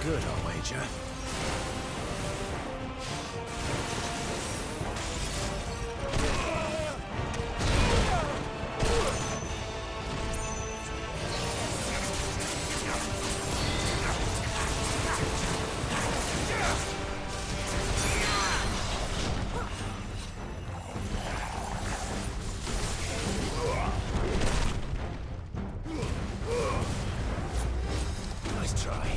good, I'll wager. Nice try.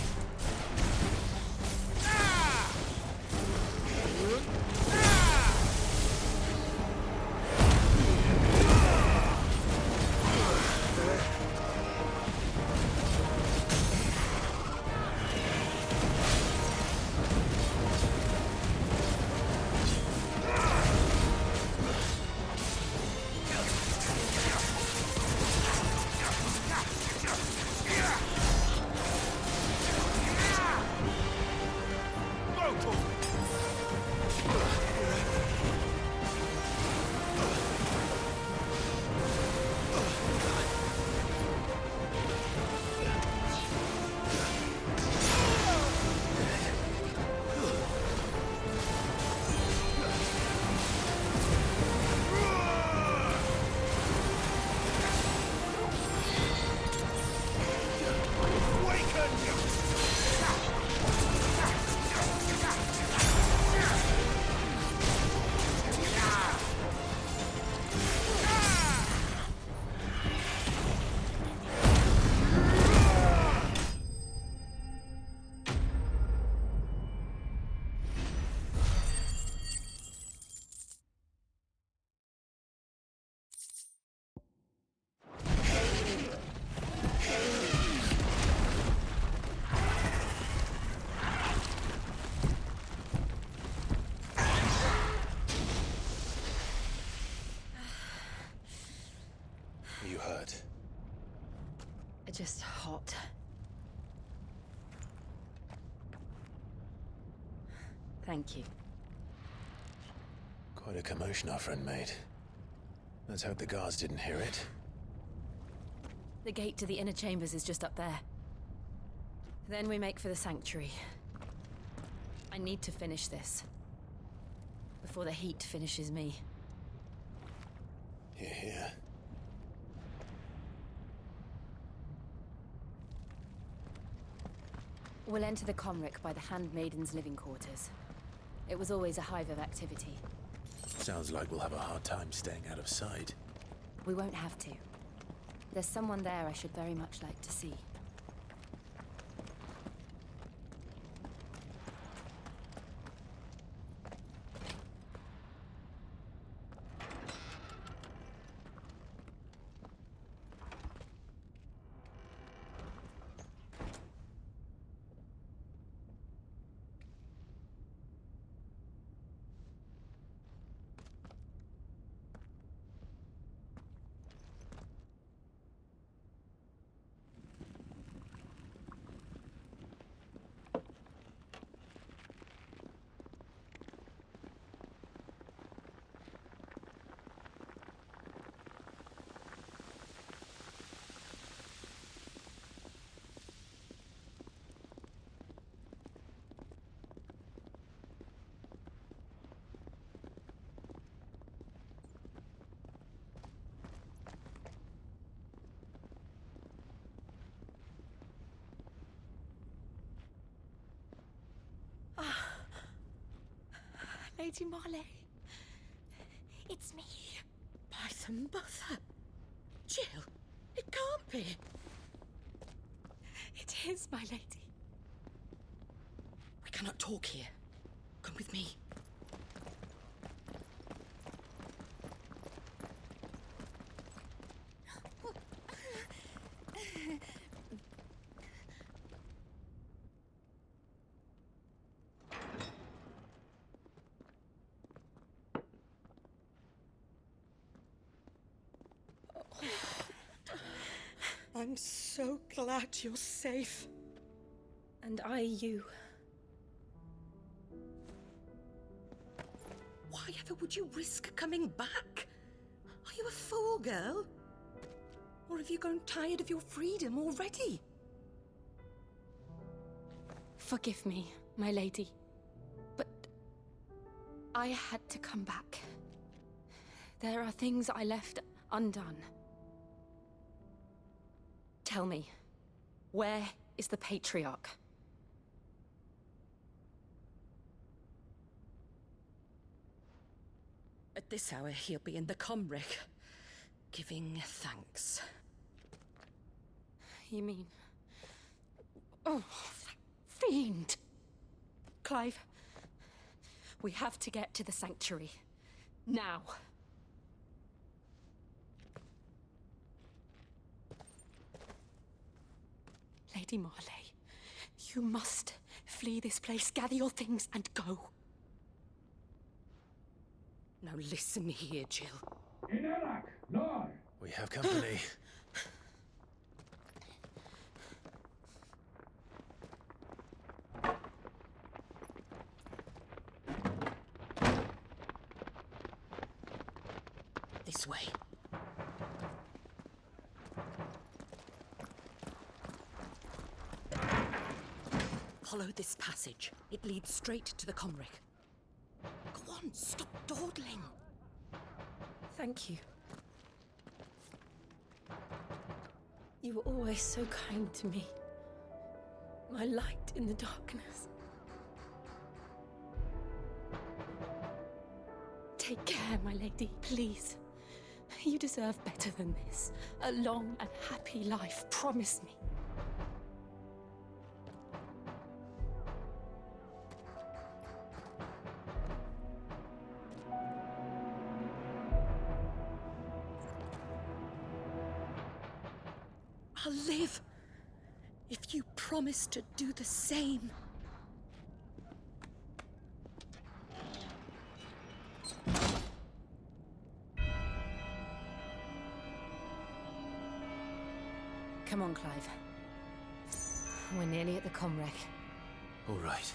You hurt? Just hot. Thank you. Quite a commotion our friend made. Let's hope the guards didn't hear it. The gate to the inner chambers is just up there. Then we make for the sanctuary. I need to finish this. Before the heat finishes me. Hear, hear. We'll enter the Comric by the Handmaiden's living quarters. It was always a hive of activity. Sounds like we'll have a hard time staying out of sight. We won't have to. There's someone there I should very much like to see. Lady Marley, it's me. By some mother. Jill, it can't be. It is, my lady. We cannot talk here. Come with me. I'm so glad you're safe. And I you. Why ever would you risk coming back? Are you a fool, girl? Or have you grown tired of your freedom already? Forgive me, my lady, but I had to come back. There are things I left undone. Tell me, where is the Patriarch? At this hour, he'll be in the Comric, giving thanks. You mean... Oh, that fiend! Clive, we have to get to the sanctuary. Now. Lady Marley, you must flee this place, gather your things, and go. Now listen here, Jill. We have company. This way. Follow this passage. It leads straight to the Comric. Go on, stop dawdling. Thank you. You were always so kind to me. My light in the darkness. Take care, my lady, please. You deserve better than this. A long and happy life, promise me. I'll live if you promise to do the same. Come on, Clive. We're nearly at the Comrec. All right.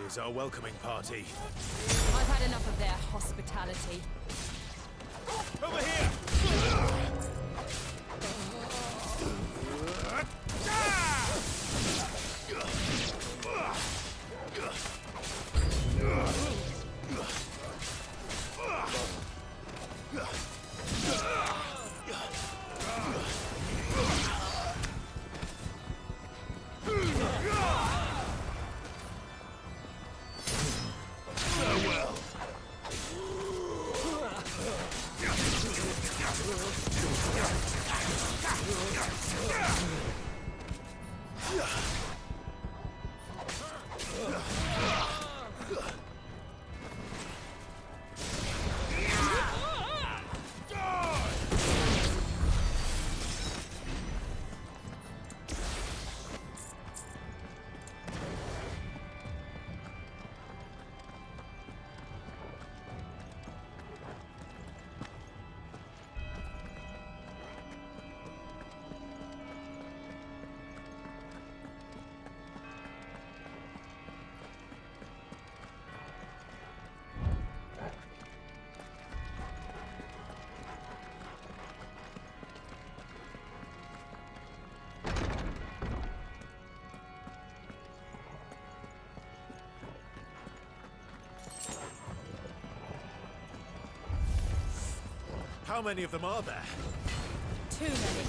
Here's our welcoming party. I've had enough of their hospitality. Over here! How many of them are there? Too many.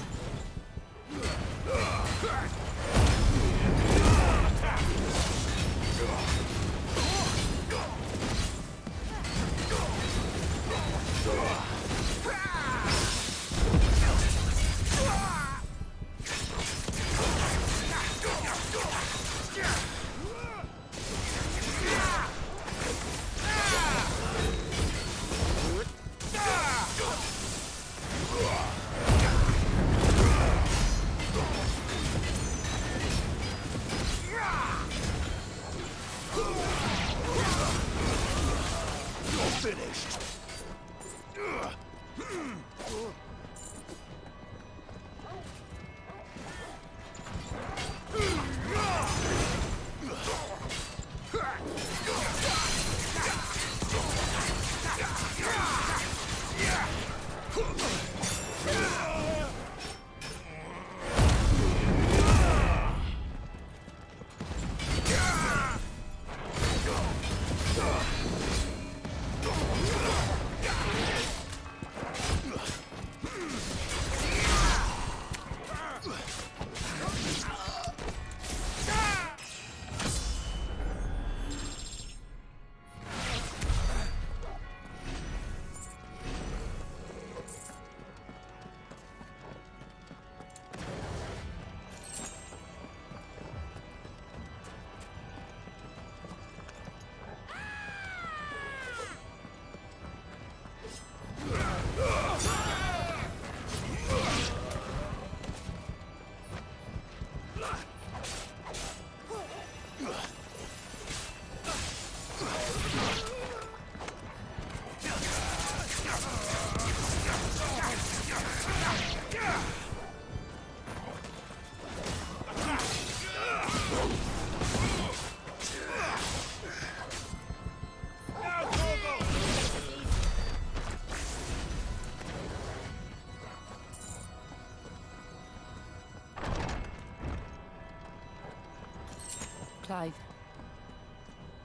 Clive,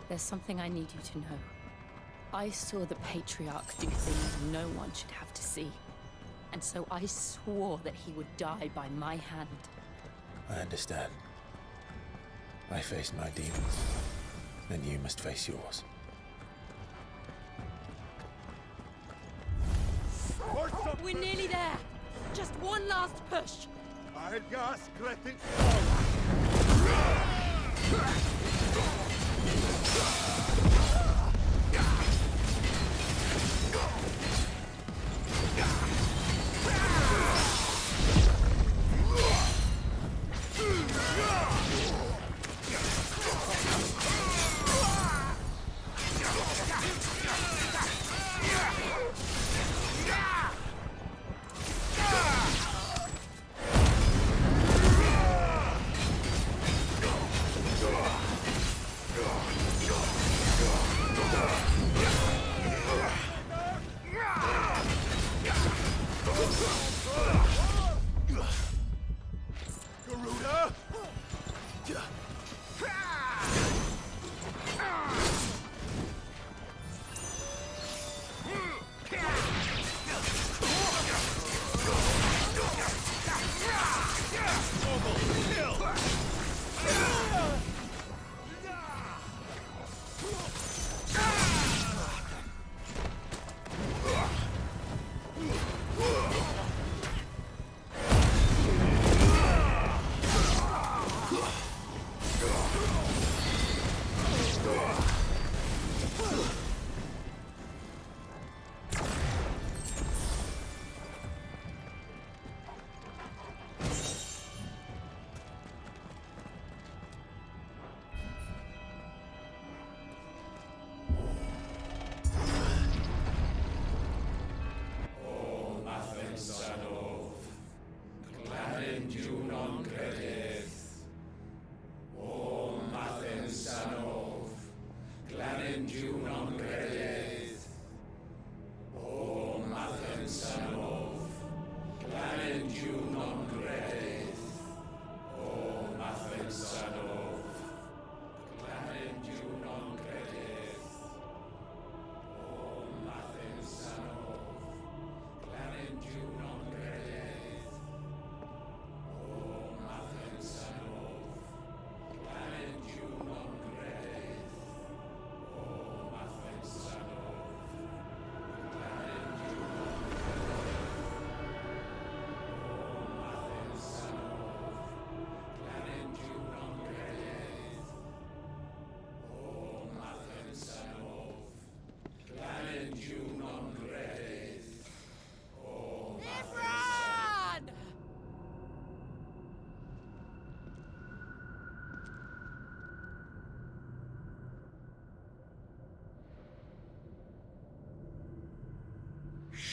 there's something I need you to know. I saw the Patriarch do things no one should have to see. And so I swore that he would die by my hand. I understand. I faced my demons, and you must face yours. We're nearly there! Just one last push!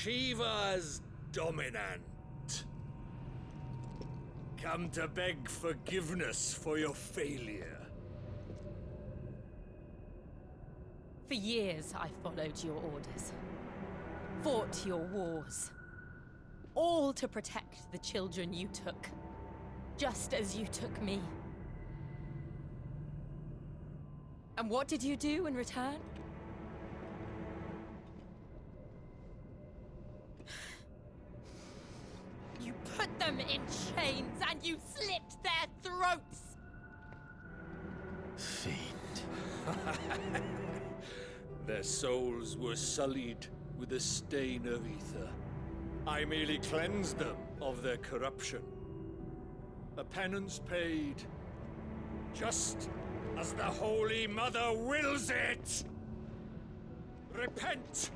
Shiva's dominant. Come to beg forgiveness for your failure. For years, I followed your orders. Fought your wars. All to protect the children you took. Just as you took me. And what did you do in return? You put them in chains and you slit their throats! Fiend. Their souls were sullied with a stain of ether. I merely cleansed them of their corruption. A penance paid, just as the Holy Mother wills it! Repent,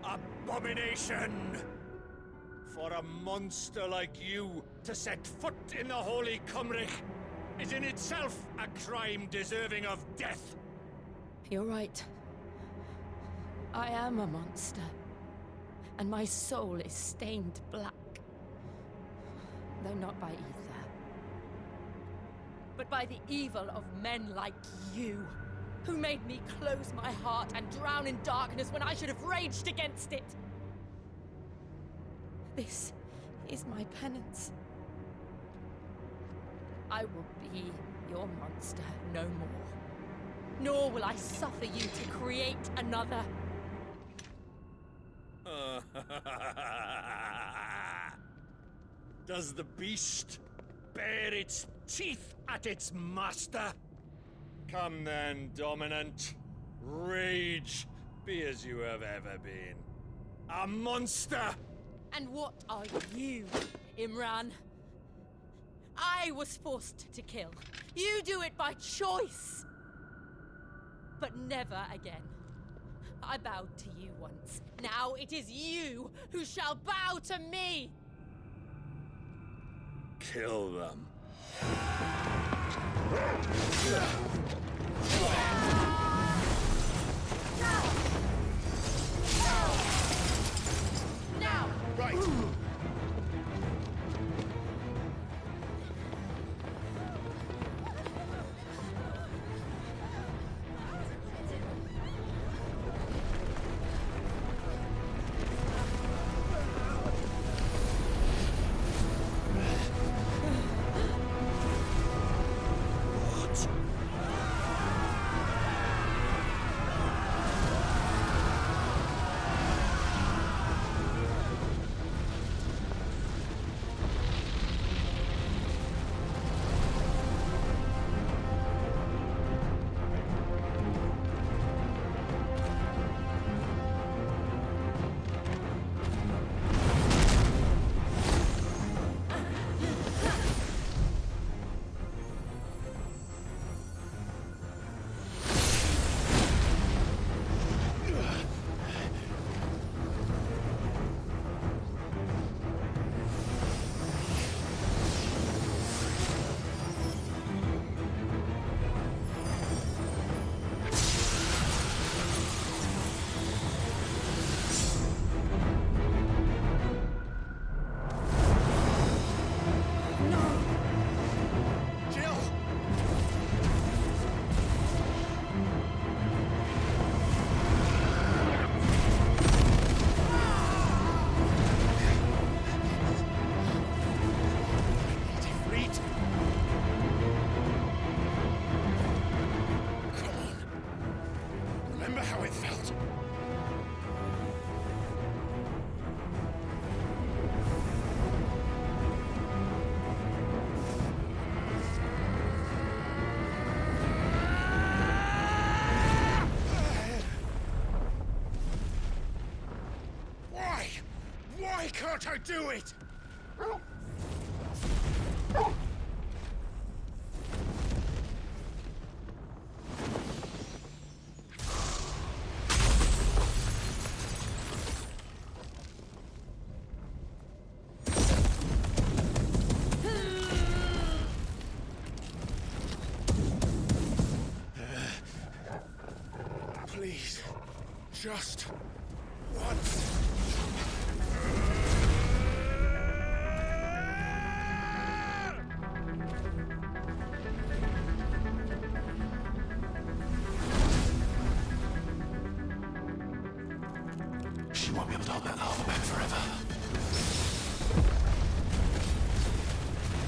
abomination! For a monster like you to set foot in the Holy Cymric is in itself a crime deserving of death. You're right. I am a monster. And my soul is stained black. Though not by ether. But by the evil of men like you, who made me close my heart and drown in darkness when I should have raged against it. This is my penance. I will be your monster no more. nor will I suffer you to create another. Does the beast bare its teeth at its master? Come then, dominant. Rage, be as you have ever been. A monster! And what are you, Imran? I was forced to kill. You do it by choice. But never again. I bowed to you once. Now it is you who shall bow to me! Kill them. Now! Right. Why can't I do it? Please, just once. She won't be able to hold that armor back forever.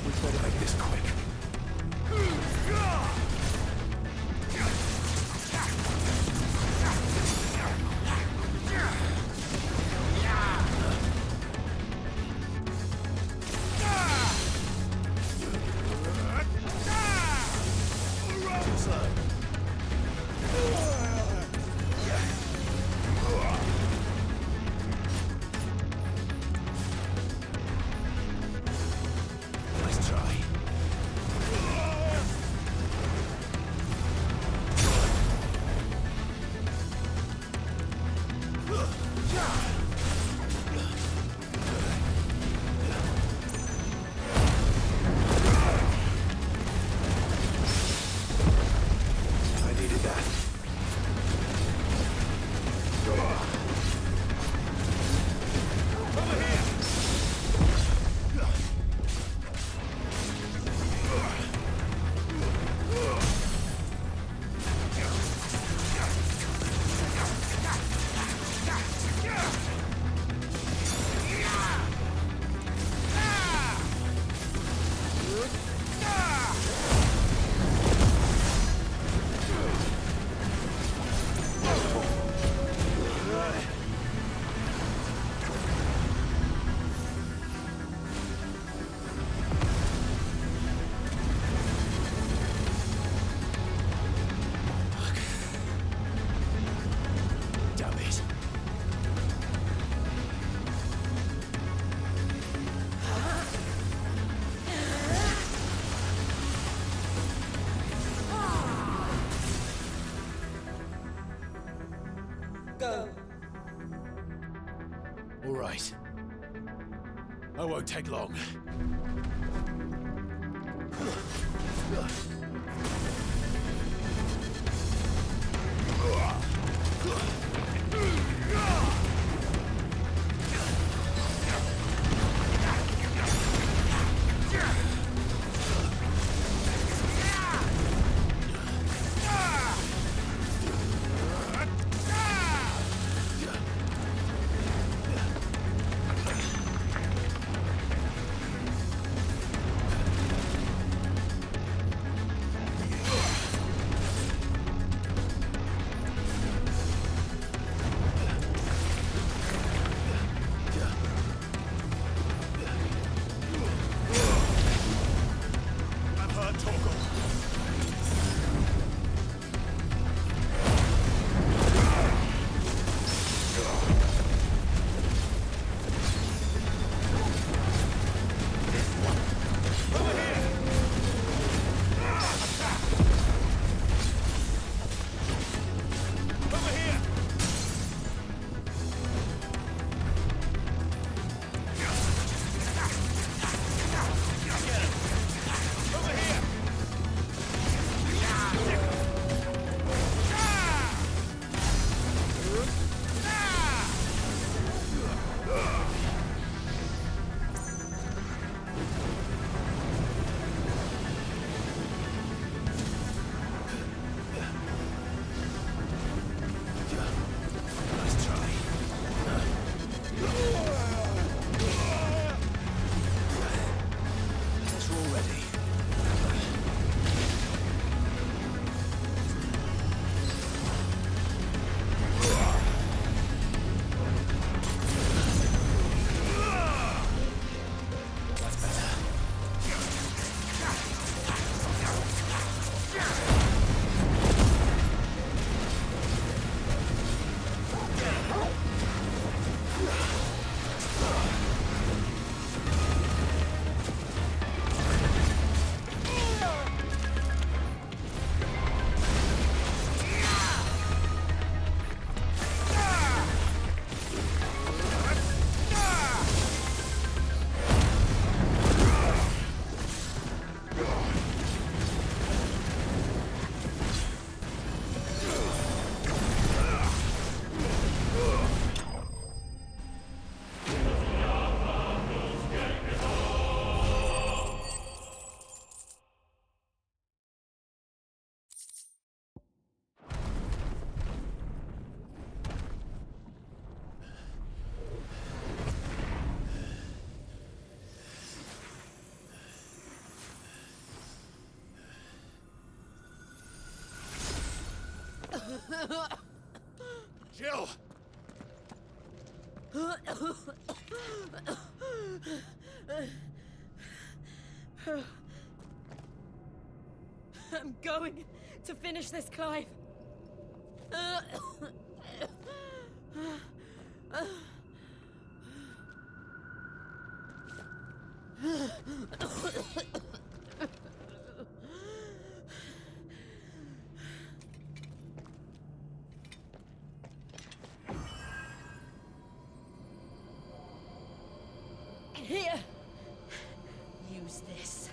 We'd better make this quick. Nice try. I won't take long. Jill! I'm going to finish this, Clive. Here. Use this.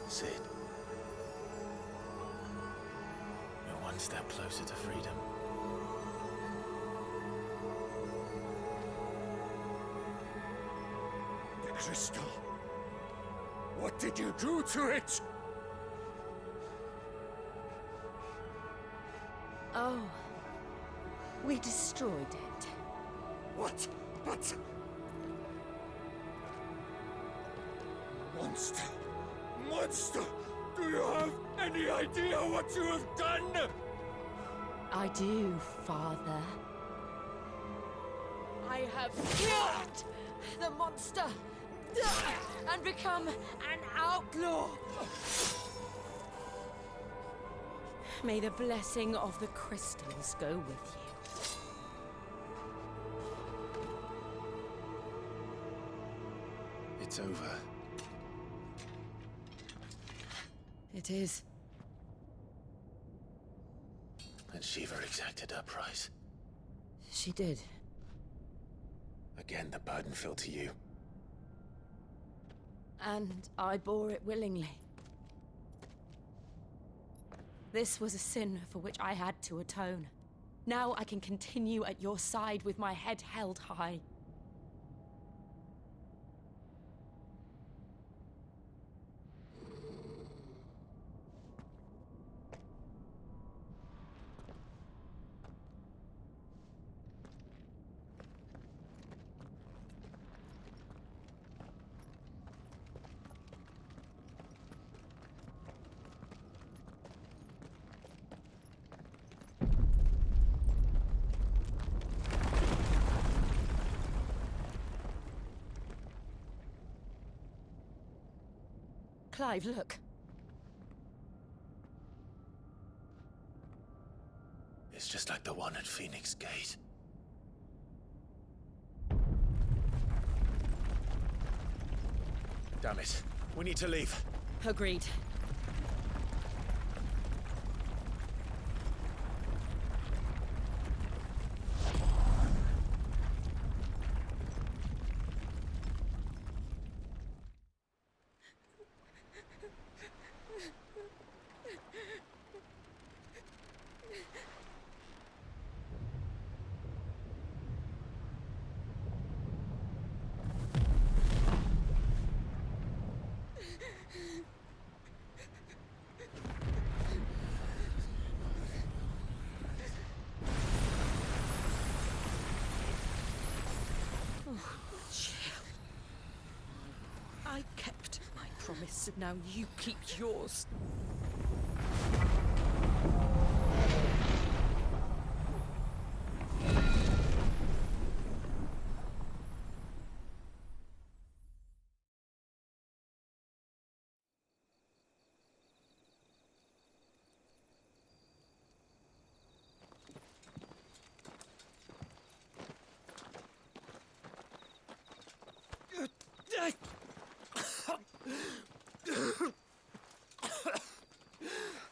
Sid. We're one step closer to freedom. The crystal. What did you do to it? Oh. We destroyed it. What? But... Monster! Monster! Do you have any idea what you have done? I do, Father. I have killed the monster and become an outlaw. May the blessing of the crystals go with you. It's over. It is. And Shiva exacted her price. She did. Again, the burden fell to you. And I bore it willingly. This was a sin for which I had to atone. Now I can continue at your side with my head held high. Clive, look. It's just like the one at Phoenix Gate. Damn it. We need to leave. Agreed. I kept my promise, and now you keep yours.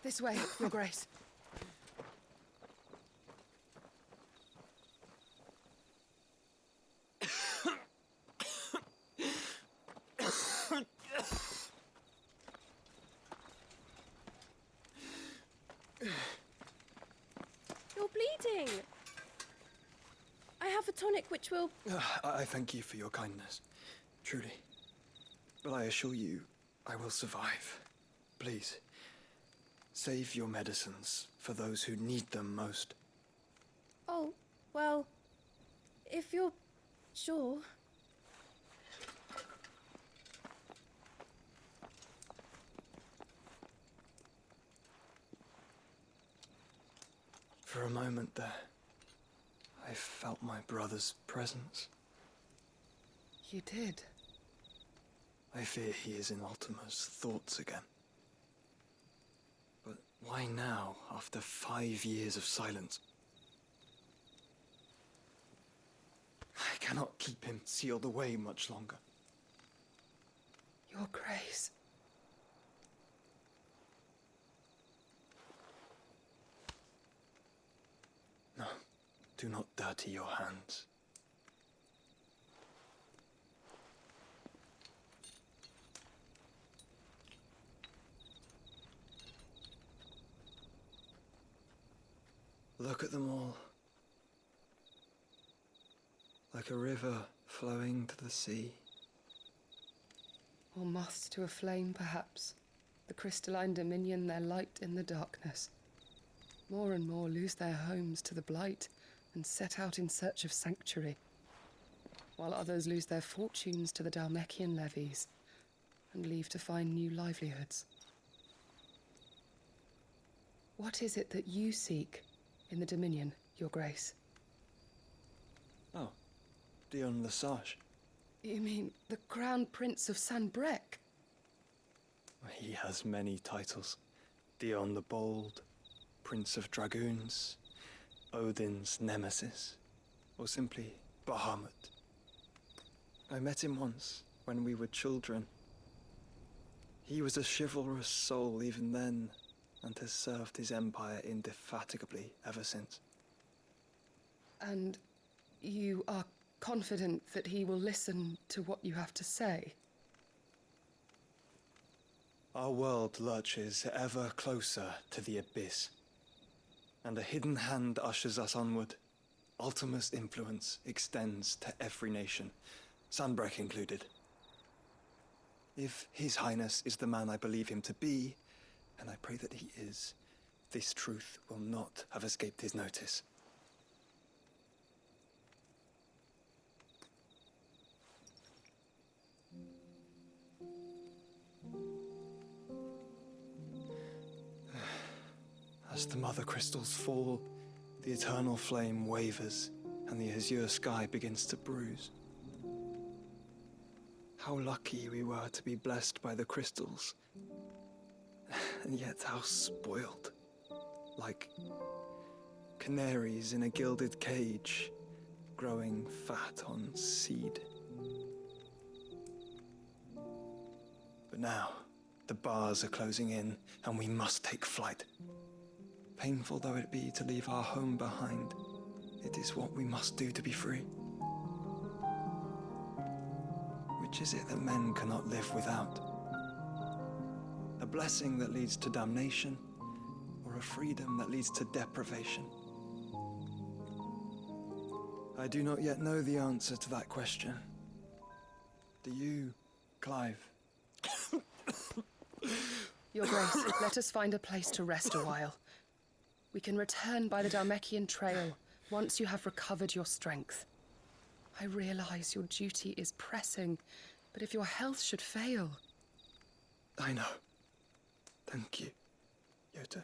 This way, Your Grace. You're bleeding. I have a tonic which will... I thank you for your kindness, truly. But I assure you, I will survive. Please, save your medicines for those who need them most. Oh, well, if you're sure. For a moment there, I felt my brother's presence. You did? I fear he is in Ultima's thoughts again. But why now, after 5 years of silence? I cannot keep him sealed away much longer. Your Grace. No, do not dirty your hands. Look at them all. Like a river flowing to the sea. Or moths to a flame, perhaps. The crystalline dominion their light in the darkness. More and more lose their homes to the blight and set out in search of sanctuary, while others lose their fortunes to the Dhalmekian levies and leave to find new livelihoods. What is it that you seek in the Dominion, Your Grace? Oh, Dion Lesage. You mean the Crown Prince of Sanbrec? He has many titles. Dion the Bold, Prince of Dragoons, Odin's Nemesis, or simply Bahamut. I met him once, when we were children. He was a chivalrous soul even then, and has served his empire indefatigably ever since. And you are confident that he will listen to what you have to say? Our world lurches ever closer to the abyss, and a hidden hand ushers us onward. Ultima's influence extends to every nation, Sanbrec included. If His Highness is the man I believe him to be, and I pray that he is, this truth will not have escaped his notice. As the mother crystals fall, the eternal flame wavers, and the azure sky begins to bruise. How lucky we were to be blessed by the crystals, and yet how spoiled. Like canaries in a gilded cage, growing fat on seed. But now, the bars are closing in, and we must take flight. Painful though it be to leave our home behind, it is what we must do to be free. Which is it that men cannot live without? A blessing that leads to damnation, or a freedom that leads to deprivation? I do not yet know the answer to that question. Do you, Clive? Your Grace, let us find a place to rest a while. We can return by the Dhalmekian trail once you have recovered your strength. I realize your duty is pressing, but if your health should fail... I know. Thank you, Yoto.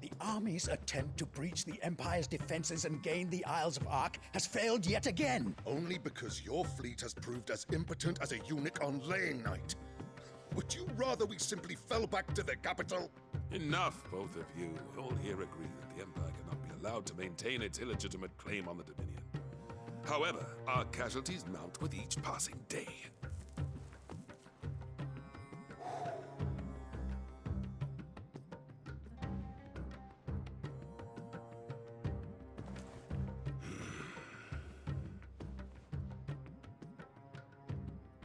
The army's attempt to breach the Empire's defenses and gain the Isles of Ark has failed yet again. Only because your fleet has proved as impotent as a eunuch on laying night. Would you rather we simply fell back to the capital? Enough, both of you. All here agree that the Empire cannot be allowed to maintain its illegitimate claim on the Dominion. However, our casualties mount with each passing day.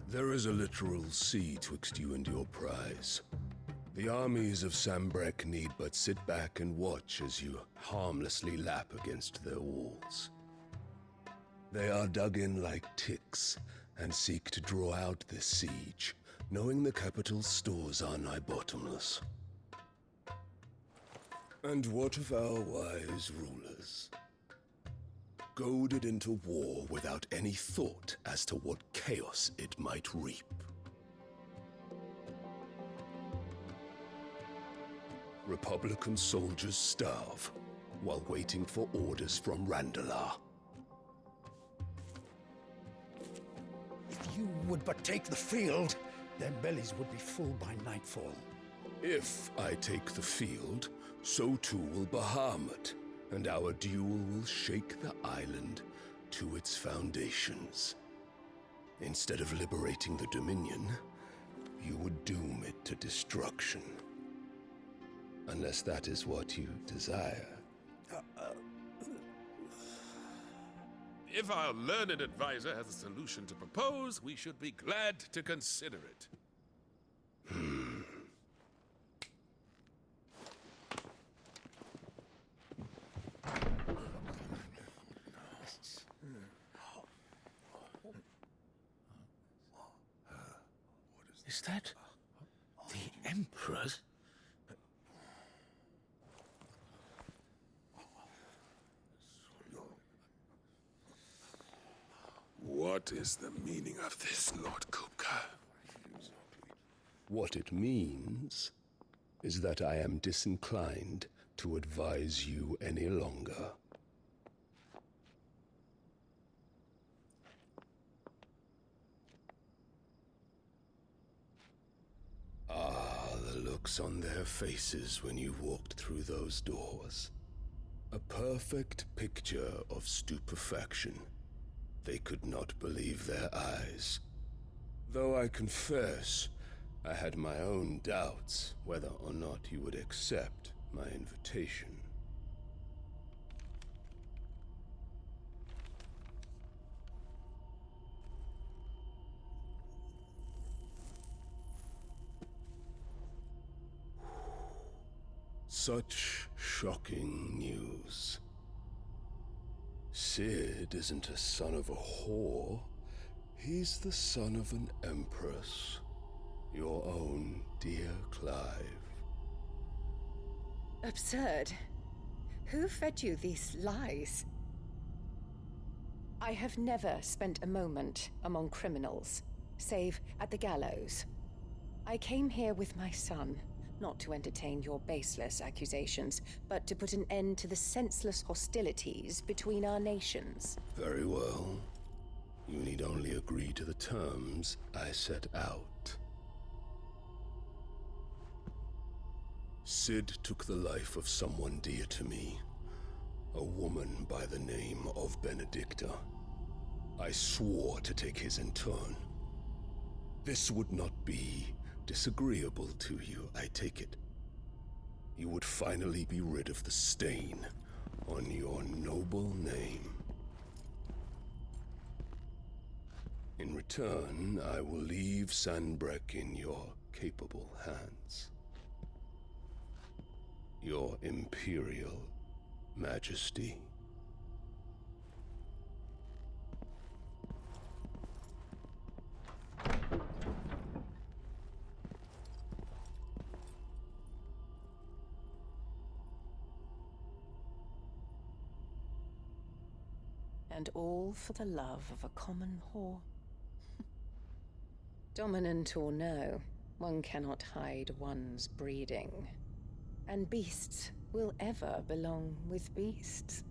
There is a literal sea twixt you and your prize. The armies of Sanbrec need but sit back and watch as you harmlessly lap against their walls. They are dug in like ticks and seek to draw out this siege, knowing the capital's stores are nigh bottomless. And what of our wise rulers? Goaded into war without any thought as to what chaos it might reap. Republican soldiers starve while waiting for orders from Randalar. you would but take the field, their bellies would be full by nightfall. If I take the field, so too will Bahamut, and our duel will shake the island to its foundations. Instead of liberating the Dominion, you would doom it to destruction. Unless that is what you desire. If our learned advisor has a solution to propose, we should be glad to consider it. Is that the Emperor's? What is the meaning of this, Lord Kupka? What it means is that I am disinclined to advise you any longer. Ah, the looks on their faces when you walked through those doors. A perfect picture of stupefaction. They could not believe their eyes. Though I confess, I had my own doubts whether or not you would accept my invitation. Such shocking news. Sid isn't a son of a whore. He's the son of an empress. Your own dear Clive. Absurd. Who fed you these lies? I have never spent a moment among criminals, save at the gallows. I came here with my son, not to entertain your baseless accusations, but to put an end to the senseless hostilities between our nations. Very well. You need only agree to the terms I set out. Sid took the life of someone dear to me, a woman by the name of Benedicta. I swore to take his in turn. This would not be disagreeable to you, I take it. You would finally be rid of the stain on your noble name. In return, I will leave Sanbreque in your capable hands. Your Imperial Majesty. And all for the love of a common whore. Dominant or no, one cannot hide one's breeding. And beasts will ever belong with beasts.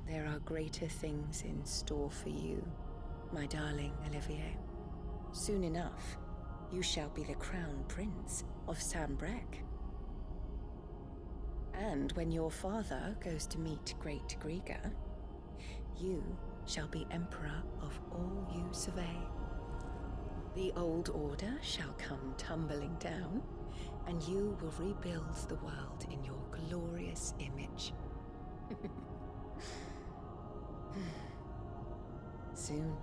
There are greater things in store for you, my darling Olivier. Soon enough, you shall be the crown prince of Sanbreque. And when your father goes to meet Great Griga, you shall be emperor of all you survey. The old order shall come tumbling down, and you will rebuild the world in your glorious image. Soon.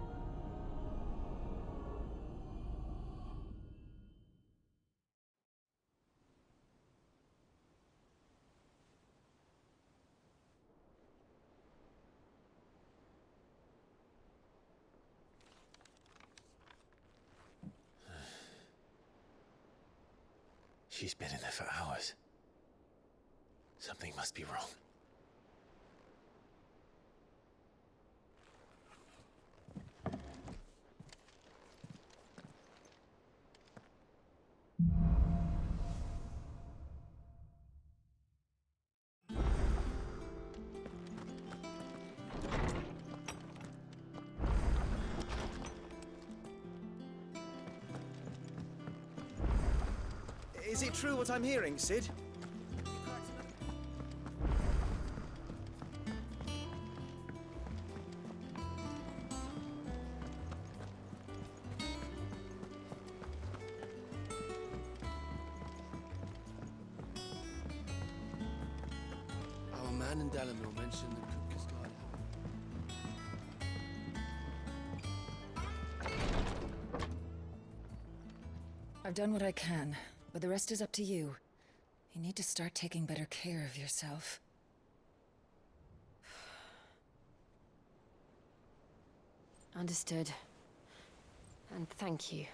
She's been in there for hours. Something must be wrong. Is it true what I'm hearing, Sid? Our man in Delamere mentioned the cook has gone. I've done what I can, but the rest is up to you. You need to start taking better care of yourself. Understood. And thank you.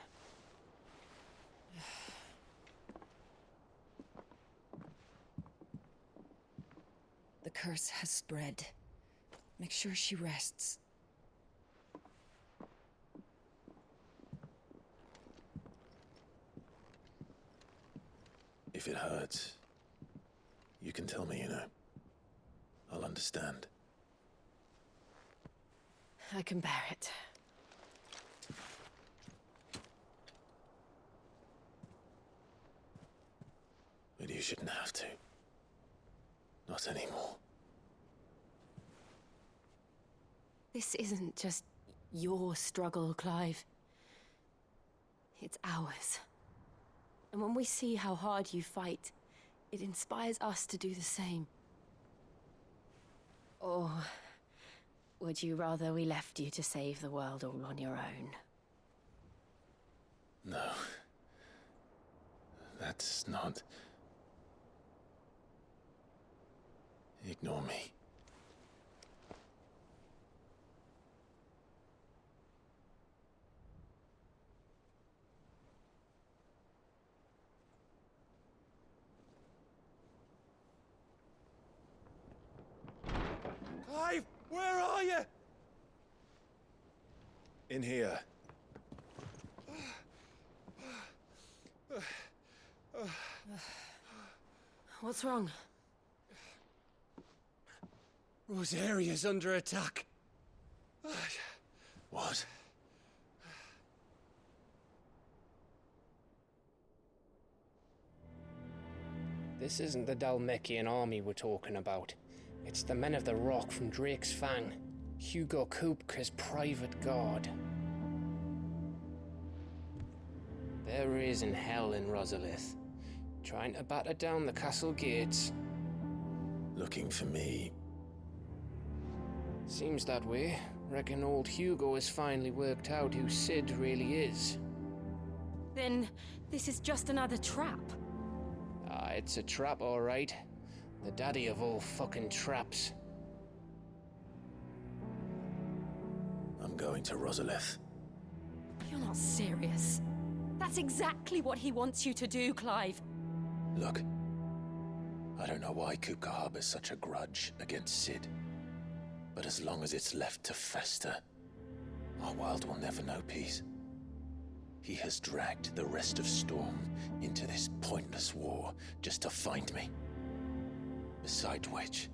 The curse has spread. Make sure she rests. If it hurts, you can tell me, you know. I'll understand. I can bear it. But you shouldn't have to. Not anymore. This isn't just your struggle, Clive. It's ours. And when we see how hard you fight, it inspires us to do the same. Or would you rather we left you to save the world all on your own? No. That's not... Ignore me. Clive, where are you? In here. What's wrong? Rosaria's under attack. What? This isn't the Dalmekian army we're talking about. It's the men of the Rock from Drake's Fang. Hugo Kupka's private guard. There is in hell in Rosalith, trying to batter down the castle gates. Looking for me. Seems that way. Reckon old Hugo has finally worked out who Sid really is. Then this is just another trap. Ah, it's a trap, all right. The daddy of all fucking traps. I'm going to Rosalith. You're not serious. That's exactly what he wants you to do, Clive. Look, I don't know why Kupka harbors such a grudge against Sid. But as long as it's left to fester, our world will never know peace. He has dragged the rest of Storm into this pointless war just to find me. Besides which,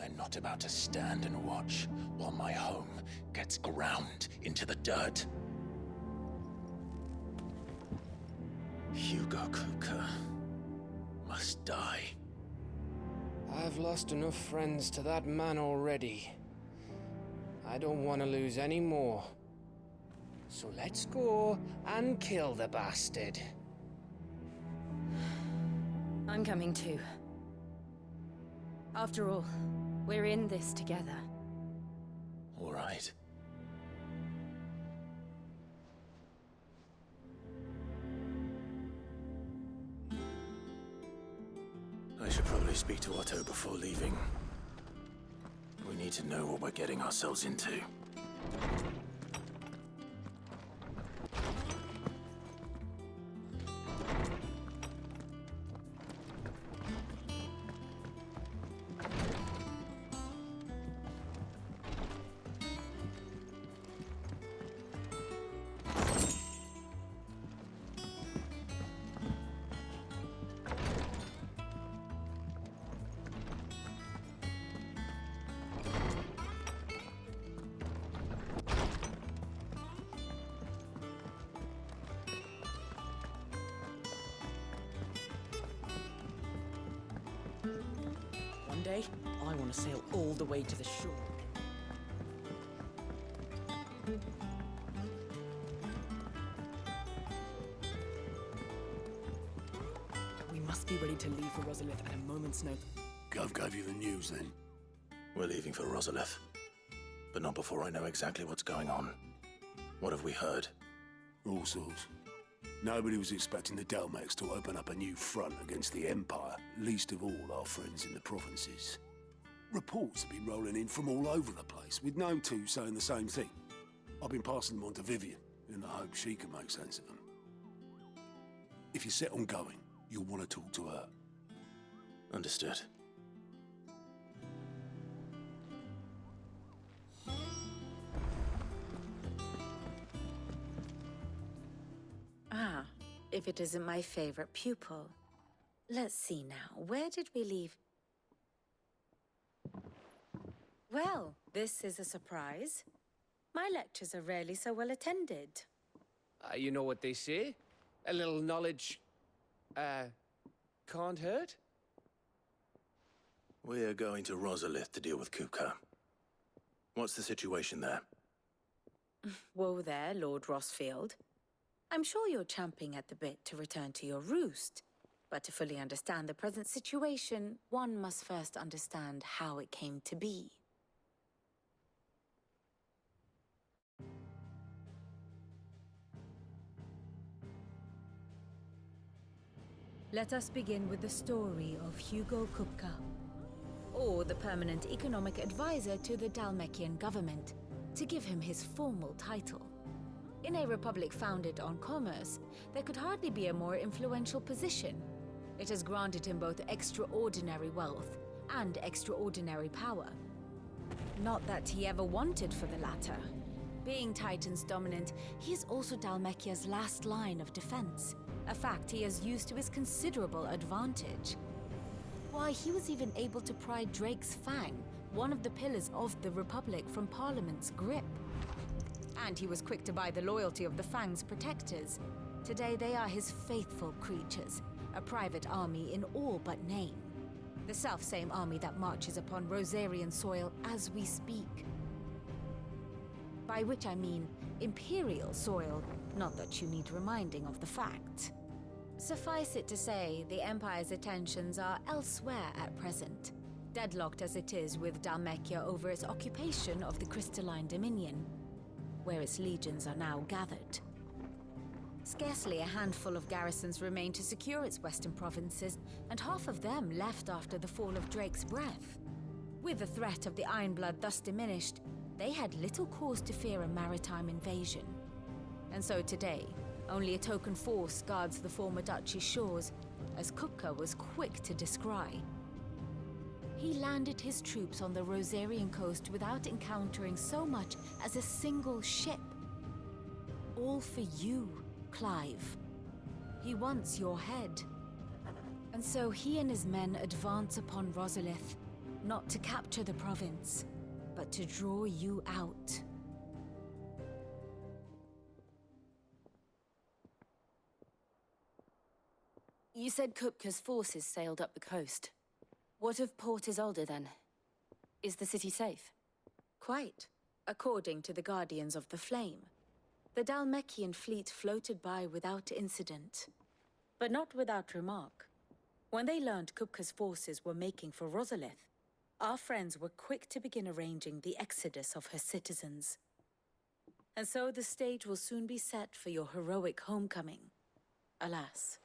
I'm not about to stand and watch while my home gets ground into the dirt. Hugo Kupka must die. I've lost enough friends to that man already. I don't want to lose any more. So let's go and kill the bastard. I'm coming too. After all, we're in this together. All right. I should probably speak to Otto before leaving. We need to know what we're getting ourselves into. day, I want to sail all the way to the shore. We must be ready to leave for Rosalith at a moment's notice. Gov gave you the news, then? We're leaving for Rosalith. But not before I know exactly what's going on. What have we heard? All sorts. Nobody was expecting the Dalmex to open up a new front against the Empire, least of all our friends in the provinces. Reports have been rolling in from all over the place, with no two saying the same thing. I've been passing them on to Vivian, in the hope she can make sense of them. If you're set on going, you'll want to talk to her. Understood. Ah, if it isn't my favorite pupil. Let's see now, where did we leave? Well, this is a surprise. My lectures are rarely so well attended. You know what they say? A little knowledge, can't hurt? We're going to Rosalith to deal with Kupka. What's the situation there? Whoa there, Lord Rosfield. I'm sure you're champing at the bit to return to your roost. But to fully understand the present situation, one must first understand how it came to be. Let us begin with the story of Hugo Kupka, or the permanent economic advisor to the Dalmekian government, to give him his formal title. In a republic founded on commerce, there could hardly be a more influential position. It has granted him both extraordinary wealth and extraordinary power. Not that he ever wanted for the latter. Being Titan's dominant, he is also Dalmekia's last line of defense, a fact he has used to his considerable advantage. Why, he was even able to pry Drake's Fang, one of the pillars of the Republic, from Parliament's grip. And he was quick to buy the loyalty of the Fang's protectors. Today they are his faithful creatures, a private army in all but name. The self-same army that marches upon Rosarian soil as we speak. By which I mean Imperial soil, not that you need reminding of the fact. Suffice it to say, the Empire's attentions are elsewhere at present, deadlocked as it is with Dalmekia over its occupation of the Crystalline Dominion, where its legions are now gathered. Scarcely a handful of garrisons remain to secure its western provinces, and half of them left after the fall of Drake's Breath. With the threat of the Ironblood thus diminished, they had little cause to fear a maritime invasion. And so today, only a token force guards the former duchy's shores, as Kupka was quick to descry. He landed his troops on the Rosarian coast without encountering so much as a single ship. All for you, Clive. He wants your head. And so he and his men advance upon Rosalith, not to capture the province, but to draw you out. You said Kupka's forces sailed up the coast. What of Port Isolde, then? Is the city safe? Quite, according to the Guardians of the Flame. The Dalmekian fleet floated by without incident. But not without remark. When they learned Kupka's forces were making for Rosalith, our friends were quick to begin arranging the exodus of her citizens. And so the stage will soon be set for your heroic homecoming. Alas,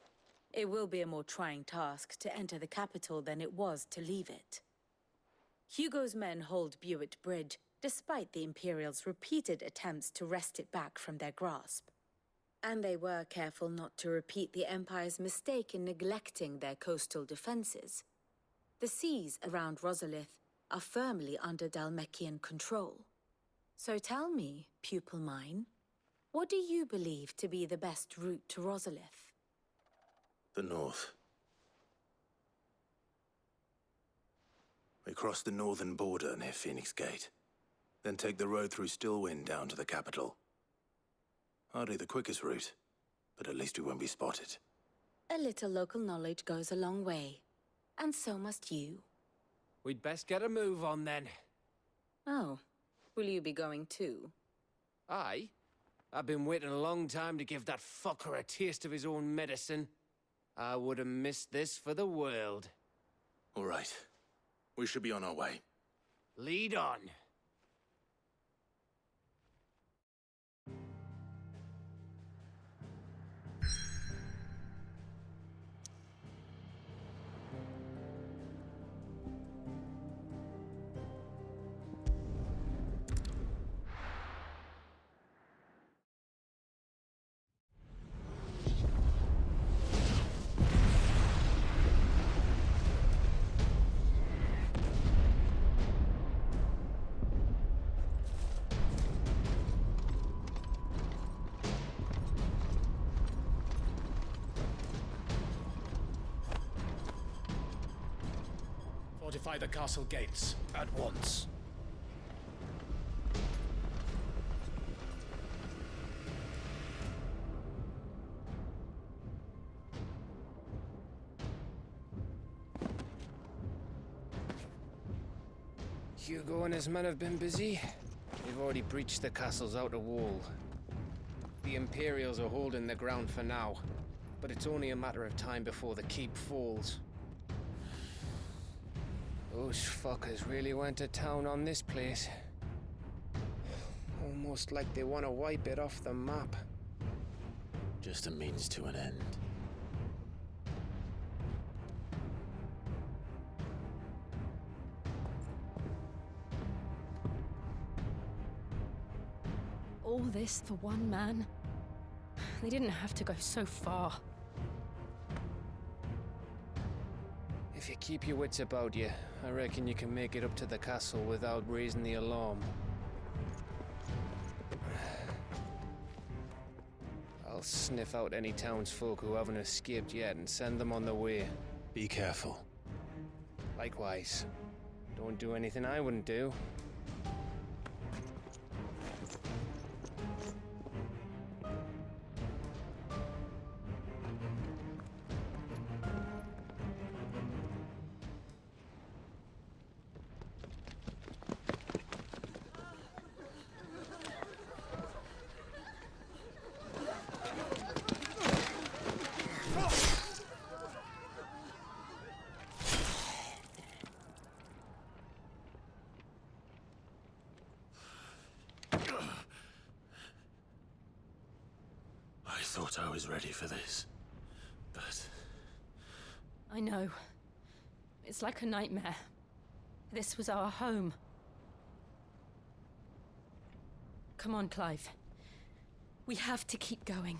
it will be a more trying task to enter the capital than it was to leave it. Hugo's men hold Buett Bridge, despite the Imperials' repeated attempts to wrest it back from their grasp. And they were careful not to repeat the Empire's mistake in neglecting their coastal defenses. The seas around Rosalith are firmly under Dalmekian control. So tell me, pupil mine, what do you believe to be the best route to Rosalith? The north. We cross the northern border near Phoenix Gate, then take the road through Stillwind down to the capital. Hardly the quickest route, but at least we won't be spotted. A little local knowledge goes a long way, and so must you. We'd best get a move on then. Oh, will you be going too? Aye. I've been waiting a long time to give that fucker a taste of his own medicine. I would have missed this for the world. All right. We should be on our way. Lead on. Fortify the castle gates at once. Hugo and his men have been busy. They've already breached the castle's outer wall. The Imperials are holding the ground for now, but it's only a matter of time before the keep falls. Those fuckers really went to town on this place. Almost like they want to wipe it off the map. Just a means to an end. All this for one man? They didn't have to go so far. If you keep your wits about you, I reckon you can make it up to the castle without raising the alarm. I'll sniff out any townsfolk who haven't escaped yet and send them on their way. Be careful. Likewise. Don't do anything I wouldn't do. I thought I was ready for this, but... I know. It's like a nightmare. This was our home. Come on, Clive. We have to keep going.